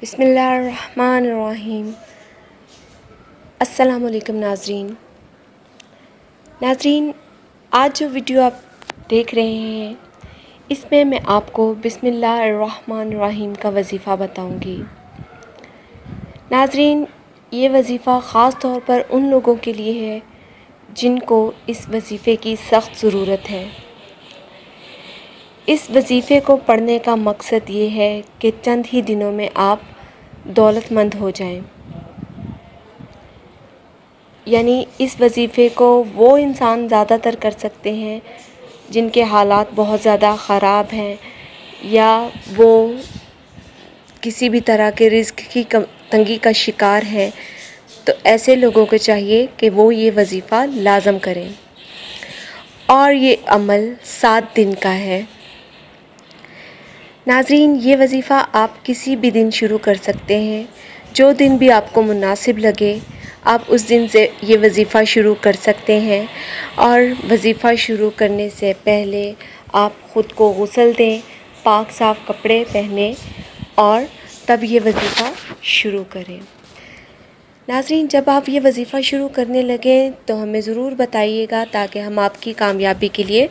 बिस्मिल्लाहिर्रहमानिर्रहीम। अस्सलामुअलैकुम नाज़रीन, आज जो वीडियो आप देख रहे हैं इसमें मैं आपको बिस्मिल्लाहिर्रहमानिर्रहीम का वज़ीफ़ा बताऊंगी। नाज़रीन, ये वज़ीफ़ा ख़ास तौर पर उन लोगों के लिए है जिनको इस वज़ीफ़े की सख्त ज़रूरत है। इस वज़ीफ़े को पढ़ने का मकसद ये है कि चंद ही दिनों में आप दौलतमंद हो जाएं। यानी इस वज़ीफ़े को वो इंसान ज़्यादातर कर सकते हैं जिनके हालात बहुत ज़्यादा ख़राब हैं या वो किसी भी तरह के रिज़्क़ की तंगी का शिकार है। तो ऐसे लोगों को चाहिए कि वो ये वज़ीफ़ा लाज़म करें और ये अमल 7 दिन का है। नाज़रीन, ये वज़ीफ़ा आप किसी भी दिन शुरू कर सकते हैं। जो दिन भी आपको मुनासिब लगे आप उस दिन से ये वज़ीफ़ा शुरू कर सकते हैं। और वज़ीफ़ा शुरू करने से पहले आप ख़ुद को गुस्ल दें, पाक साफ़ कपड़े पहनें और तब ये वज़ीफ़ा शुरू करें। नाज़रीन, जब आप ये वज़ीफ़ा शुरू करने लगें तो हमें ज़रूर बताइएगा ताकि हम आपकी कामयाबी के लिए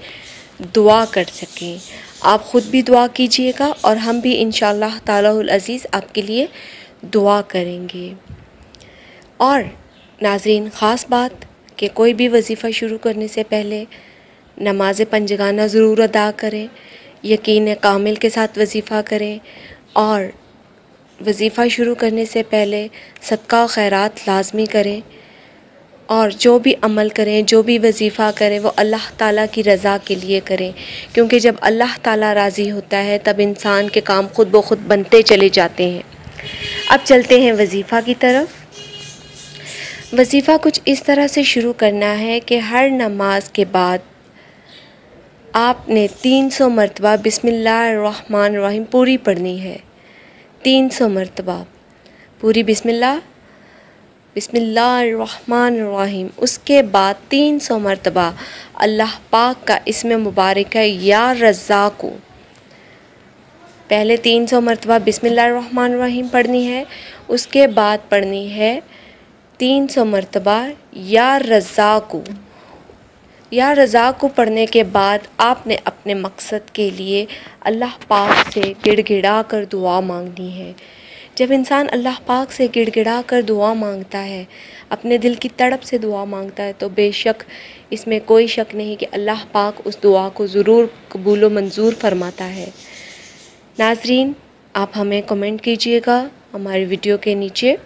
दुआ कर सकें। आप ख़ुद भी दुआ कीजिएगा और हम भी इंशाअल्लाह तालाहुल अज़ीज़ आपके लिए दुआ करेंगे। और नाज़रीन, ख़ास बात कि कोई भी वज़ीफ़ा शुरू करने से पहले नमाज़ पंजगाना ज़रूर अदा करें, यकीन कामिल के साथ वज़ीफ़ा करें और वज़ीफ़ा शुरू करने से पहले सदका व खैरात लाज़मी करें। और जो भी अमल करें, जो भी वज़ीफ़ा करें वो अल्लाह ताला की रज़ा के लिए करें, क्योंकि जब अल्लाह ताला राज़ी होता है तब इंसान के काम खुद ब खुद बनते चले जाते हैं। अब चलते हैं वज़ीफ़ा की तरफ। वज़ीफ़ा कुछ इस तरह से शुरू करना है कि हर नमाज के बाद आपने 300 मरतबा बिस्मिल्लाहिर्रहमानिर्रहीम पूरी पढ़नी है। 300 मरतबा पूरी बिस्मिल्लाहिर्रहमानिर्रहीम। उसके बाद 300 मरतबा अल्लाह पाक का इसमें मुबारक है या रज़्ज़ाक़ु। पहले 300 मरतबा बिस्मिल्लाहिर्रहमानिर्रहीम पढ़नी है, उसके बाद पढ़नी है 300 मरतबा या रज़्ज़ाक़ु। या रज़्ज़ाक़ु पढ़ने के बाद आपने अपने मकसद के लिए अल्लाह पाक से गिड़गिड़ा कर दुआ मांगनी है। जब इंसान अल्लाह पाक से गिड़गिड़ा कर दुआ मांगता है, अपने दिल की तड़प से दुआ मांगता है, तो बेशक इसमें कोई शक नहीं कि अल्लाह पाक उस दुआ को ज़रूर कबूल व मंजूर फरमाता है। नाज़रीन, आप हमें कमेंट कीजिएगा हमारी वीडियो के नीचे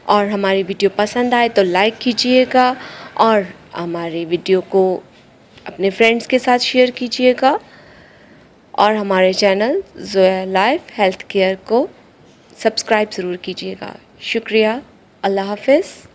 और हमारी वीडियो पसंद आए तो लाइक कीजिएगा और हमारी वीडियो को अपने फ्रेंड्स के साथ शेयर कीजिएगा और हमारे channel Zoya life health care को सब्सक्राइब ज़रूर कीजिएगा। शुक्रिया। अल्लाह हाफ़िज़।